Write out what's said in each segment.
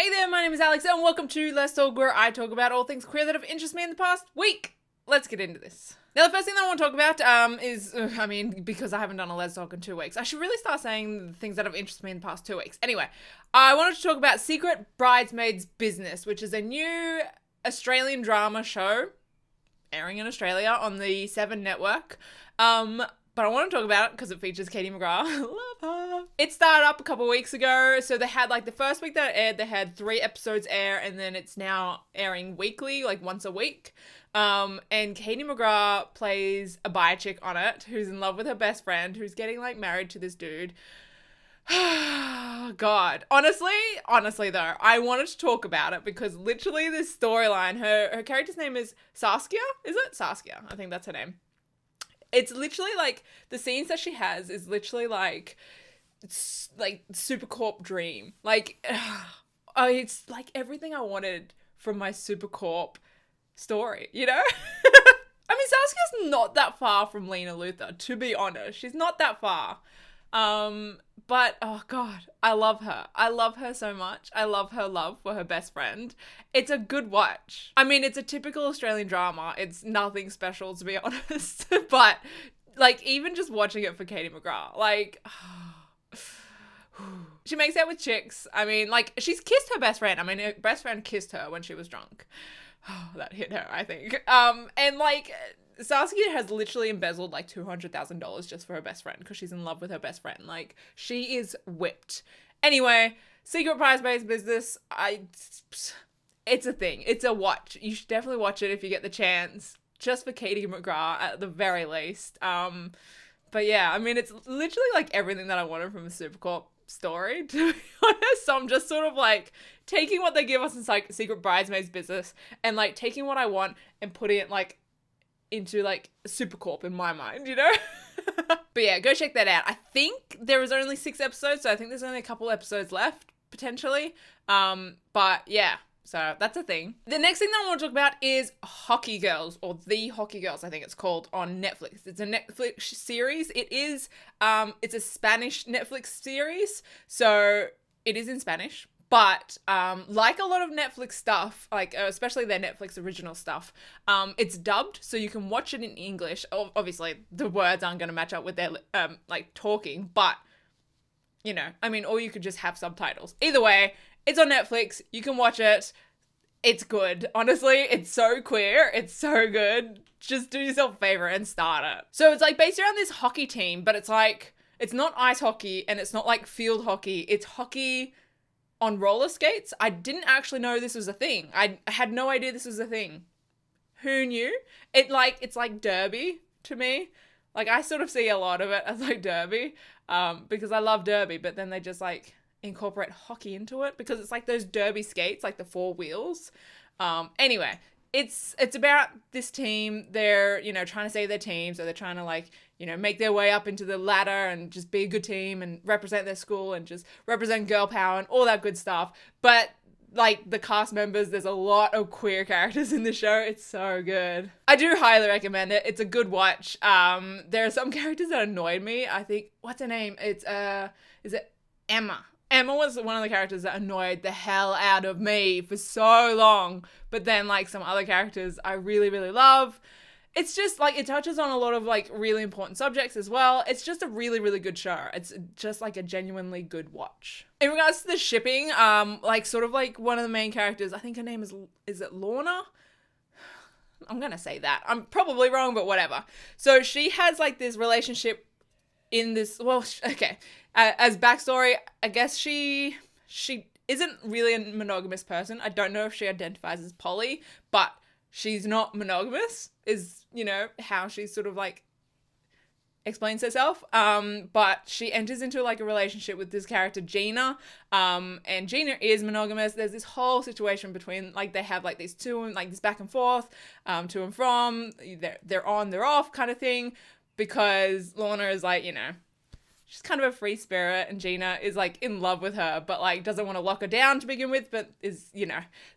Hey there, my name is Alex and welcome to Lez Talk, where I talk about all things queer that have interested me in the past week. Let's get into this. Now, the first thing that I want to talk about is, because I haven't done a Lez Talk in 2 weeks, I should really start saying the things that have interested me in the past 2 weeks. Anyway, I wanted to talk about Secret Bridesmaids Business, which is a new Australian drama show airing in Australia on the 7 network. But I want to talk about it because it features Katie McGrath. Love her. It started up a couple weeks ago. So they had the first week that it aired, they had 3 episodes air, and then it's now airing weekly, once a week. And Katie McGrath plays a bi chick on it who's in love with her best friend who's getting married to this dude. God. Honestly though, I wanted to talk about it because literally this storyline, her character's name is Saskia. Is it? Saskia. I think that's her name. It's literally the scenes that she has is literally super corp dream. It's everything I wanted from my super corp story, you know? I mean, Saskia's not that far from Lena Luthor, to be honest. She's not that far. But oh God, I love her. I love her so much. I love her love for her best friend. It's a good watch. I mean, it's a typical Australian drama. It's nothing special, to be honest. But even just watching it for Katie McGrath, she makes out with chicks. I mean, she's kissed her best friend. I mean, her best friend kissed her when she was drunk. Oh, that hit her, I think. And Saskia has literally embezzled $200,000 just for her best friend because she's in love with her best friend. She is whipped. Anyway, Secret Bridesmaids Business, it's a thing. It's a watch. You should definitely watch it if you get the chance, just for Katie McGrath at the very least. But yeah, I mean, it's literally everything that I wanted from a Supercorp story, to be honest. So I'm just sort of taking what they give us in Secret Bridesmaids Business and taking what I want and putting it into Supercorp in my mind, you know? But yeah, go check that out. I think there is only 6 episodes, so I think there's only a couple episodes left, potentially. But yeah, so that's a thing. The next thing that I want to talk about is Hockey Girls, or The Hockey Girls, I think it's called, on Netflix. It's a Netflix series. It is, it's a Spanish Netflix series, so it is in Spanish. But like a lot of Netflix stuff, especially their Netflix original stuff, it's dubbed, so you can watch it in English. Obviously, the words aren't going to match up with their talking, but you know, I mean, or you could just have subtitles. Either way, it's on Netflix. You can watch it. It's good. Honestly, it's so queer. It's so good. Just do yourself a favor and start it. So it's based around this hockey team, but it's it's not ice hockey and it's not field hockey. It's hockey on roller skates. I didn't actually know this was a thing. I had no idea this was a thing. Who knew? It's like derby to me. I sort of see a lot of it as derby, because I love derby, but then they just incorporate hockey into it because it's those derby skates, the 4 wheels. Anyway, it's about this team. They're, trying to save their team, so they're trying to make their way up into the ladder and just be a good team and represent their school and just represent girl power and all that good stuff. But the cast members, there's a lot of queer characters in the show. It's so good. I do highly recommend it. It's a good watch. There are some characters that annoyed me. I think, what's her name? It's is it Emma? Emma was one of the characters that annoyed the hell out of me for so long. But then some other characters I really, really love. It's just it touches on a lot of really important subjects as well. It's just a really, really good show. It's just a genuinely good watch. In regards to the shipping, one of the main characters, I think her name is it Lorna? I'm gonna say that. I'm probably wrong, but whatever. So she has this relationship in this, okay. As backstory, I guess she isn't really a monogamous person. I don't know if she identifies as poly, but she's not monogamous, is, how she sort of explains herself. But she enters into a relationship with this character, Gina. And Gina is monogamous. There's this whole situation between, they have these two, this back and forth, to and from, they're on, they're off kind of thing, because Lorna is she's kind of a free spirit, and Gina is in love with her, but doesn't want to lock her down to begin with, but is,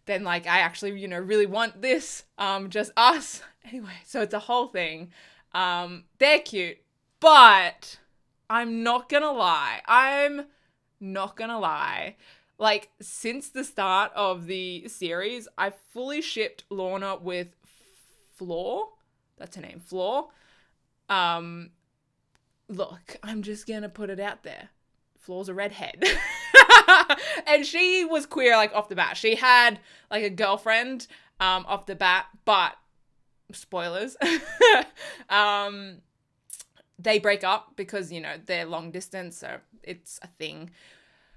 then I actually, really want this, just us. Anyway, so it's a whole thing. They're cute, but I'm not gonna lie. Like, since the start of the series, I fully shipped Lorna with Floor. That's her name, Floor. Look, I'm just gonna put it out there. Floor's a redhead. And she was queer, like, off the bat. She had, like, a girlfriend off the bat, but spoilers. They break up because, you know, they're long distance, so it's a thing.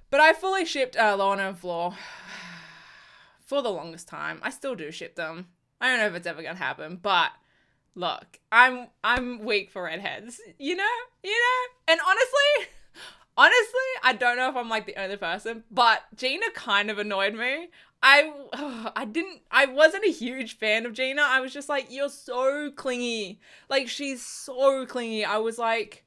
But I fully shipped Lorna and Floor for the longest time. I still do ship them. I don't know if it's ever gonna happen, but look, I'm weak for redheads, you know? And honestly, I don't know if I'm like the only person, but Gina kind of annoyed me. I wasn't a huge fan of Gina. I was just like, you're so clingy. Like, she's so clingy. I was like,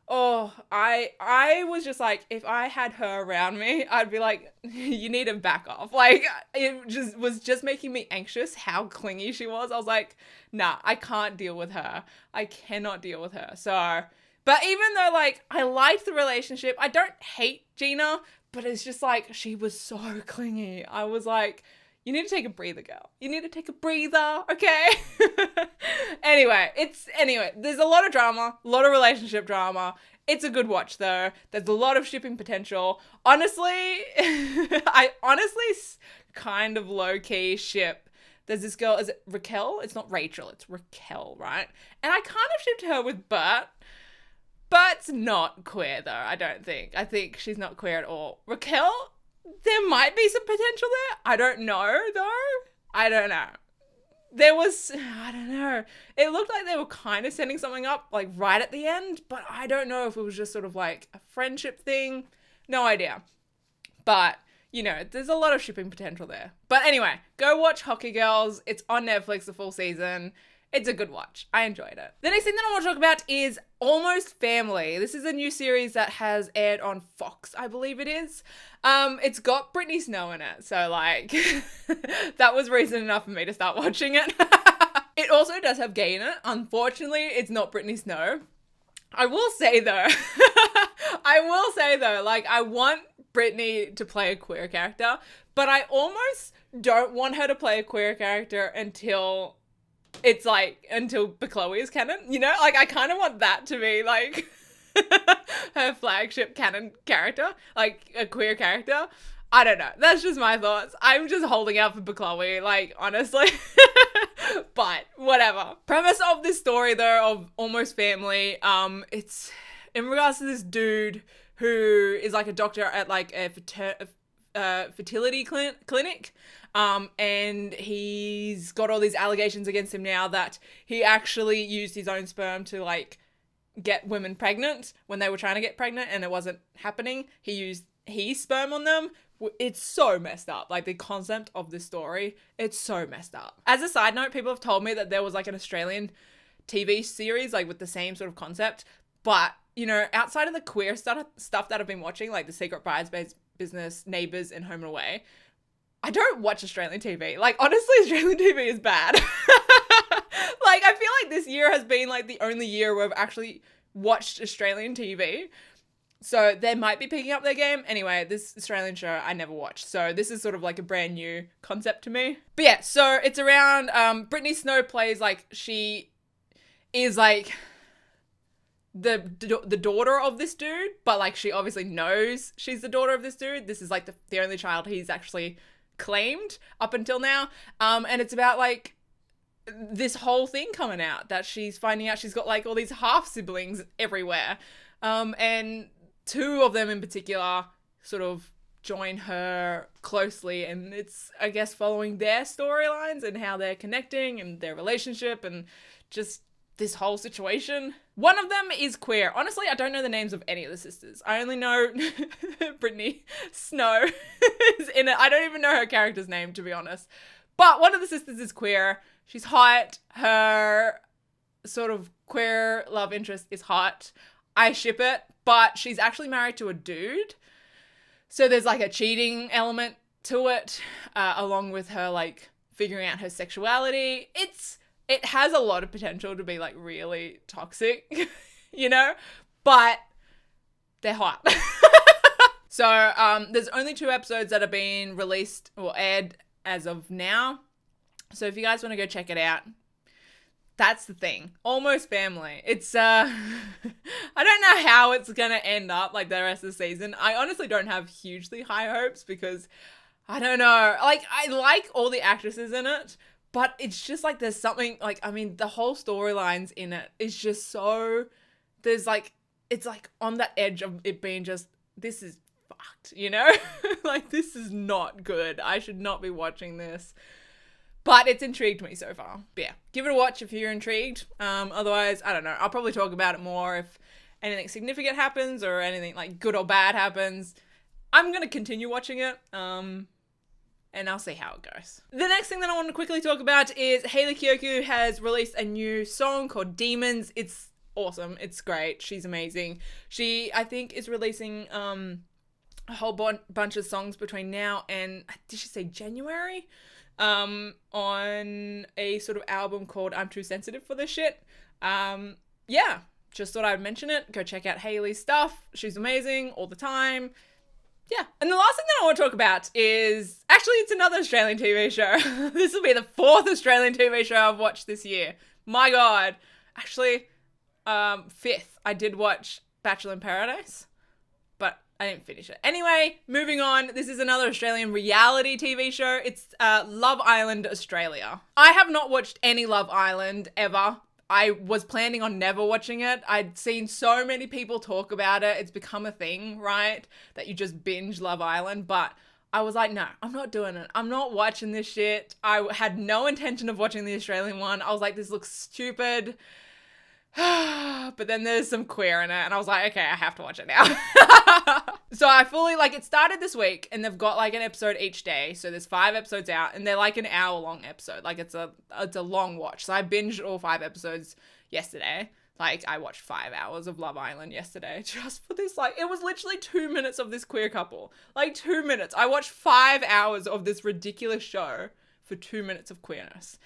oh, I was just like, if I had her around me, I'd be like, you need to back off. Like, it just was just making me anxious how clingy she was. I was like, nah, I can't deal with her. I cannot deal with her. So, but even though, like, I liked the relationship, I don't hate Gina, but it's just like, she was so clingy. I was like, you need to take a breather, girl. You need to take a breather, okay? Anyway, there's a lot of drama, a lot of relationship drama. It's a good watch, though. There's a lot of shipping potential. Honestly, I kind of low-key ship. There's this girl, is it Raquel? It's not Rachel, it's Raquel, right? And I kind of shipped her with Bert. Bert's not queer, though, I don't think. I think she's not queer at all. Raquel, there might be some potential there. I don't know, though. I don't know. I don't know. It looked like they were kind of setting something up, like, right at the end, but I don't know if it was just sort of like a friendship thing. No idea. But, you know, there's a lot of shipping potential there. But anyway, go watch Hockey Girls. It's on Netflix the full season. It's a good watch. I enjoyed it. The next thing that I want to talk about is Almost Family. This is a new series that has aired on Fox, I believe it is. It's got Brittany Snow in it. So, like, that was reason enough for me to start watching it. It also does have gay in it. Unfortunately, it's not Brittany Snow. I will say, though, like, I want Brittany to play a queer character, but I almost don't want her to play a queer character until Chloe is canon, you know? Like, I kind of want that to be, like, her flagship canon character, like, a queer character. I don't know. That's just my thoughts. I'm just holding out for Chloe, like, honestly. But, whatever. Premise of this story, though, of Almost Family, it's in regards to this dude who is, like, a doctor at, like, a fertility clinic. And he's got all these allegations against him now that he actually used his own sperm to, like, get women pregnant when they were trying to get pregnant and it wasn't happening. He used his sperm on them. It's so messed up. Like, the concept of this story, it's so messed up. As a side note, people have told me that there was, like, an Australian TV series, like, with the same sort of concept. But, you know, outside of the queer stuff that I've been watching, like The Secret Bridesmaids, Business, Neighbours, and Home and Away, I don't watch Australian TV. Like, honestly, Australian TV is bad. Like, I feel like this year has been, like, the only year where I've actually watched Australian TV. So they might be picking up their game. Anyway, this Australian show I never watched. So this is sort of like a brand new concept to me. But yeah, so it's around, Brittany Snow plays, like, she is, like, the daughter of this dude, but, like, she obviously knows she's the daughter of this dude. This is, like, the only child he's actually claimed up until now. And it's about, like, this whole thing coming out that she's finding out she's got, like, all these half siblings everywhere. And two of them in particular sort of join her closely, and it's, I guess, following their storylines and how they're connecting and their relationship and just this whole situation. One of them is queer. Honestly, I don't know the names of any of the sisters. I only know Brittany Snow is in it. I don't even know her character's name, to be honest. But one of the sisters is queer. She's hot. Her sort of queer love interest is hot. I ship it, but she's actually married to a dude. So there's, like, a cheating element to it, along with her, like, figuring out her sexuality. It has a lot of potential to be, like, really toxic, you know, but they're hot. So there's only 2 episodes that are being released or aired as of now. So if you guys want to go check it out, that's the thing. Almost Family. It's, I don't know how it's going to end up like the rest of the season. I honestly don't have hugely high hopes because I don't know. Like, I like all the actresses in it, but it's just like there's something like, I mean, the whole storylines in it is just so, there's like, it's like on that edge of it being just, this is fucked, you know? Like, this is not good. I should not be watching this. But it's intrigued me so far. But yeah, give it a watch if you're intrigued. Otherwise, I don't know. I'll probably talk about it more if anything significant happens or anything like good or bad happens. I'm going to continue watching it. And I'll see how it goes. The next thing that I want to quickly talk about is Hayley Kiyoko has released a new song called Demons. It's awesome. It's great. She's amazing. She, I think, is releasing a whole bunch of songs between now and, did she say January? On a sort of album called I'm Too Sensitive for This Shit. Yeah, just thought I'd mention it. Go check out Hayley's stuff. She's amazing all the time. Yeah. And the last thing that I want to talk about is, actually, it's another Australian TV show. This will be the 4th Australian TV show I've watched this year. My God. Actually, 5th. I did watch Bachelor in Paradise, but I didn't finish it. Anyway, moving on. This is another Australian reality TV show. It's Love Island Australia. I have not watched any Love Island ever. I was planning on never watching it. I'd seen so many people talk about it. It's become a thing, right? That you just binge Love Island. But I was like, no, I'm not doing it. I'm not watching this shit. I had no intention of watching the Australian one. I was like, this looks stupid. But then there's some queer in it and I was like, okay, I have to watch it now. So I fully, like, it started this week and they've got like an episode each day. So there's 5 episodes out and they're like an hour long episode. Like it's a long watch. So I binged all 5 episodes yesterday. Like I watched 5 hours of Love Island yesterday just for this. Like it was literally 2 minutes of this queer couple. Like 2 minutes. I watched 5 hours of this ridiculous show for 2 minutes of queerness.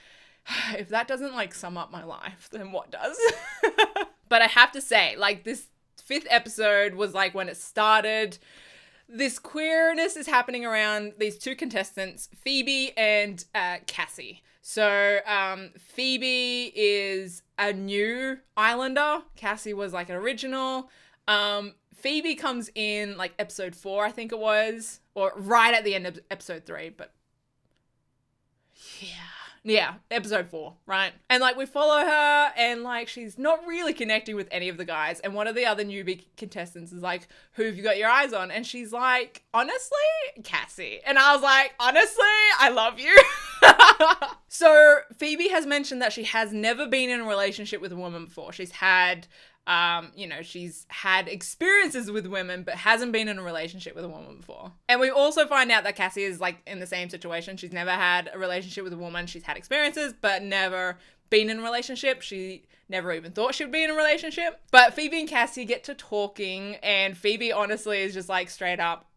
If that doesn't like sum up my life, then what does? But I have to say, like this 5th episode was like when it started. This queerness is happening around these 2 contestants, Phoebe and Cassie. So Phoebe is a new Islander. Cassie was like an original. Phoebe comes in like episode 4, I think it was, or right at the end of episode 3, but yeah, episode 4, right? And like we follow her and like she's not really connecting with any of the guys. And one of the other newbie contestants is like, who have you got your eyes on? And she's like, honestly, Cassie. And I was like, honestly, I love you. So Phoebe has mentioned that she has never been in a relationship with a woman before. She's had, she's had experiences with women, but hasn't been in a relationship with a woman before. And we also find out that Cassie is like in the same situation. She's never had a relationship with a woman. She's had experiences, but never been in a relationship. She never even thought she would be in a relationship. But Phoebe and Cassie get to talking, and Phoebe honestly is just like straight up,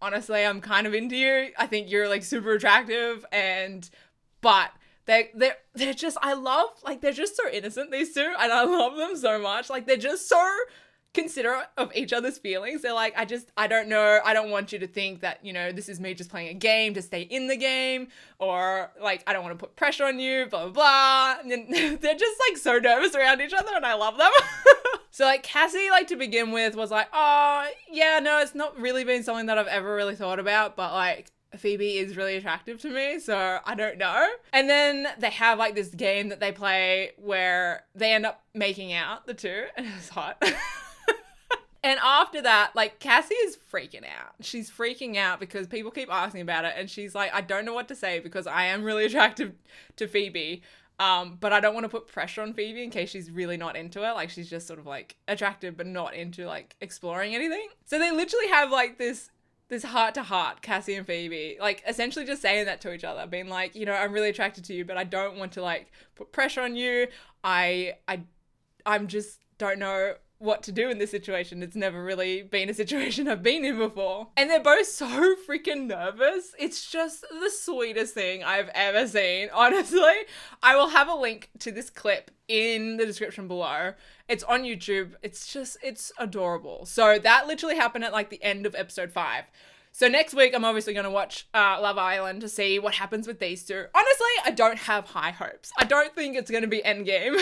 honestly, I'm kind of into you. I think you're like super attractive, but they're just, I love, like, they're just so innocent, these 2, and I love them so much. Like, they're just so considerate of each other's feelings. They're like, I don't know, I don't want you to think that, this is me just playing a game to stay in the game, or, like, I don't want to put pressure on you, blah, blah, blah. And then they're just, like, so nervous around each other, and I love them. So, like, Cassie, like, to begin with was like, oh, yeah, no, it's not really been something that I've ever really thought about, but, like, Phoebe is really attractive to me, so I don't know. And then they have like this game that they play where they end up making out, the 2, and it's hot. And after that, like Cassie is freaking out. She's freaking out because people keep asking about it, and she's like, I don't know what to say because I am really attracted to Phoebe. But I don't want to put pressure on Phoebe in case she's really not into it. Like she's just sort of like attracted but not into like exploring anything. So they literally have like this heart to heart, Cassie and Phoebe, like essentially just saying that to each other, being like, I'm really attracted to you, but I don't want to like put pressure on you. I'm just don't know what to do in this situation. It's never really been a situation I've been in before. And they're both so freaking nervous. It's just the sweetest thing I've ever seen, honestly. I will have a link to this clip in the description below. It's on YouTube. It's adorable. So that literally happened at like the end of episode 5. So next week, I'm obviously going to watch Love Island to see what happens with these two. Honestly, I don't have high hopes. I don't think it's going to be endgame,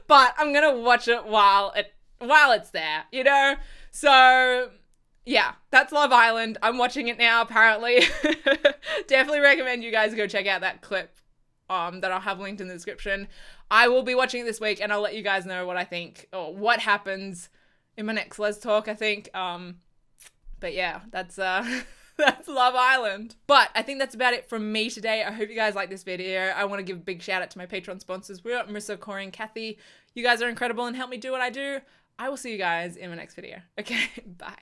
but I'm going to watch it while it's there, you know? So yeah, that's Love Island. I'm watching it now, apparently. Definitely recommend you guys go check out that clip that I'll have linked in the description. I will be watching it this week, and I'll let you guys know what I think or what happens in my next Lez Talk, I think. But yeah, that's that's Love Island. But I think that's about it from me today. I hope you guys like this video. I want to give a big shout out to my Patreon sponsors. We're Marissa, Corey, and Kathy. You guys are incredible and help me do what I do. I will see you guys in my next video. Okay, bye.